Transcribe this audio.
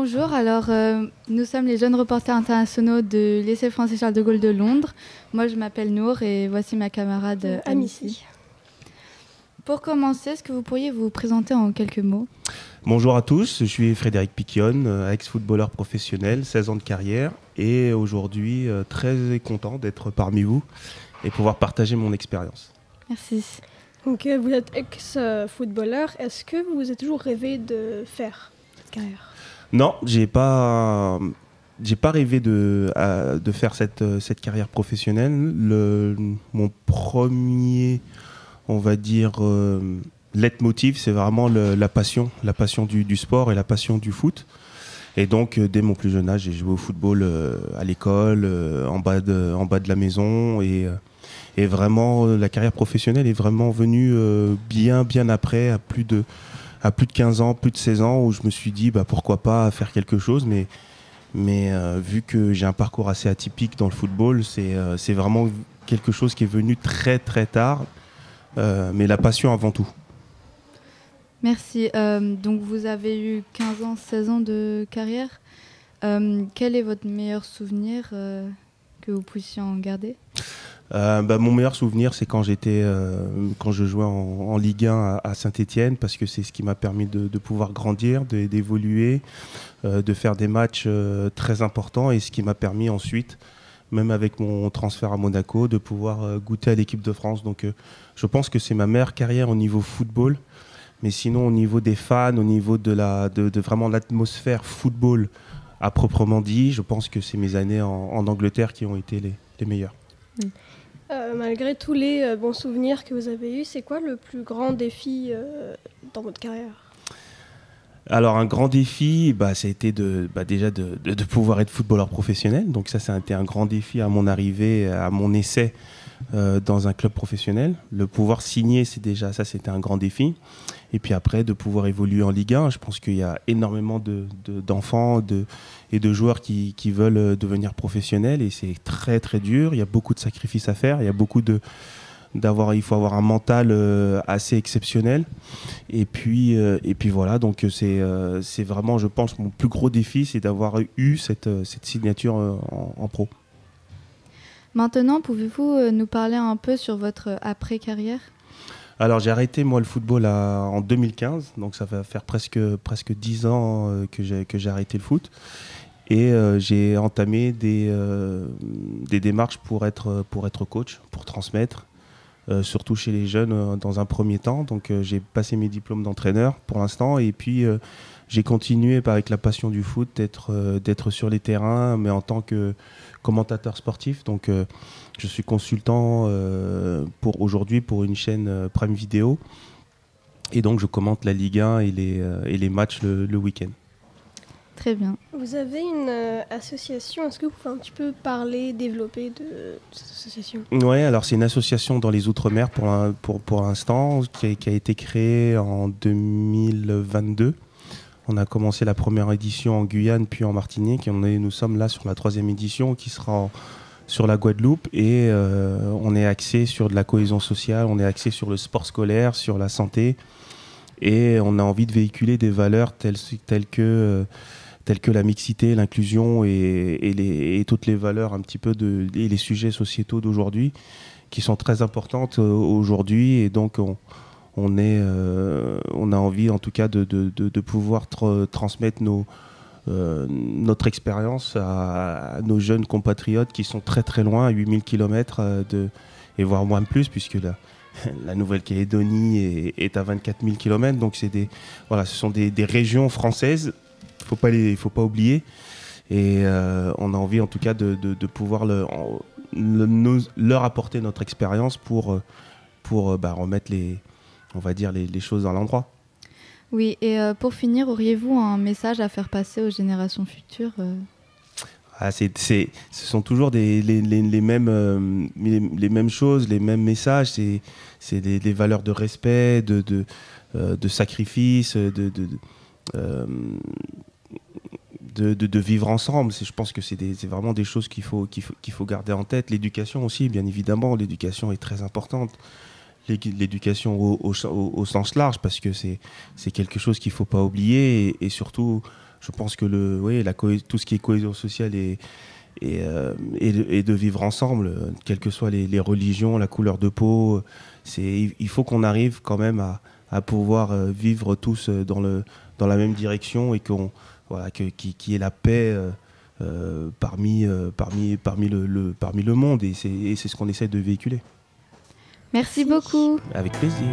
Bonjour, nous sommes les jeunes reporters internationaux de lycée français Charles de Gaulle de Londres. Moi je m'appelle Nour et voici ma camarade Amici. Pour commencer, est-ce que vous pourriez vous présenter en quelques mots ? Bonjour à tous, je suis Frédéric Piquionne, ex-footballeur professionnel, 16 ans de carrière et aujourd'hui très content d'être parmi vous et pouvoir partager mon expérience. Merci. Donc vous êtes ex-footballeur, est-ce que vous avez toujours rêvé de faire cette carrière ? Non, j'ai pas rêvé de faire cette carrière professionnelle. Mon premier, on va dire, leitmotiv, c'est vraiment la passion du sport et la passion du foot. Et donc, dès mon plus jeune âge, j'ai joué au football à l'école, en bas de la maison. Et vraiment, la carrière professionnelle est vraiment venue bien après, à plus de 15 ans, plus de 16 ans, où je me suis dit pourquoi pas faire quelque chose. Mais vu que j'ai un parcours assez atypique dans le football, c'est vraiment quelque chose qui est venu très très tard. Mais la passion avant tout. Merci. Donc vous avez eu 15 ans, 16 ans de carrière. Quel est votre meilleur souvenir que vous puissiez en garder ? Mon meilleur souvenir, c'est quand je jouais en Ligue 1 à Saint-Étienne, parce que c'est ce qui m'a permis de pouvoir grandir, d'évoluer, de faire des matchs très importants, et ce qui m'a permis ensuite, même avec mon transfert à Monaco, de pouvoir goûter à l'équipe de France. Donc je pense que c'est ma meilleure carrière au niveau football, mais sinon au niveau des fans, au niveau de vraiment l'atmosphère football à proprement dit, je pense que c'est mes années en Angleterre qui ont été les meilleures. Malgré tous les bons souvenirs que vous avez eus, c'est quoi le plus grand défi dans votre carrière ? Alors un grand défi, ça a été déjà de pouvoir être footballeur professionnel. Donc ça a été un grand défi à mon arrivée, à mon essai dans un club professionnel. Le pouvoir signer, c'était un grand défi. Et puis après, de pouvoir évoluer en Ligue 1. Je pense qu'il y a énormément d'enfants et de joueurs qui veulent devenir professionnels. Et c'est très très dur. Il y a beaucoup de sacrifices à faire. Il y a beaucoup il faut avoir un mental assez exceptionnel. Et puis voilà. Donc c'est vraiment, je pense, mon plus gros défi, c'est d'avoir eu cette signature en pro. Maintenant, pouvez-vous nous parler un peu sur votre après-carrière ? Alors j'ai arrêté le football en 2015, donc ça va faire presque 10 ans que j'ai arrêté le foot. Et j'ai entamé des démarches pour être coach, pour transmettre, surtout chez les jeunes dans un premier temps. Donc j'ai passé mes diplômes d'entraîneur pour l'instant, et puis j'ai continué avec la passion du foot d'être sur les terrains, mais en tant que commentateur sportif. Donc je suis consultant aujourd'hui pour une chaîne Prime Video, et donc je commente la Ligue 1 et les matchs le week-end. Très bien. Vous avez une association, est-ce que vous pouvez un petit peu développer de cette association ? Oui, alors c'est une association dans les Outre-mer pour l'instant, qui a été créée en 2022. On a commencé la première édition en Guyane, puis en Martinique, et nous sommes là sur la 3e édition qui sera sur la Guadeloupe, et on est axé sur de la cohésion sociale, on est axé sur le sport scolaire, sur la santé, et on a envie de véhiculer des valeurs telles que la mixité, l'inclusion et toutes les valeurs un petit peu et les sujets sociétaux d'aujourd'hui qui sont très importantes aujourd'hui, et donc on a envie en tout cas de pouvoir transmettre notre expérience à nos jeunes compatriotes qui sont très très loin, à 8000 km et voire moins plus, puisque la Nouvelle-Calédonie est à 24 000 km, donc ce sont des régions françaises, il faut pas oublier, et on a envie en tout cas de pouvoir leur apporter notre expérience pour remettre les choses dans l'endroit. Oui, et pour finir, auriez-vous un message à faire passer aux générations futures ? Ce sont toujours les mêmes choses, les mêmes messages. C'est des valeurs de respect, de sacrifice, de vivre ensemble. Je pense que c'est vraiment des choses qu'il faut garder en tête. L'éducation aussi, bien évidemment, l'éducation est très importante. L'éducation au sens large, parce que c'est quelque chose qu'il ne faut pas oublier, et surtout Je pense que tout ce qui est cohésion sociale et de vivre ensemble, quelles que soient les religions, la couleur de peau, il faut qu'on arrive quand même à pouvoir vivre tous dans la même direction et qu'il y ait la paix parmi le monde, et c'est ce qu'on essaie de véhiculer. Merci beaucoup. Avec plaisir.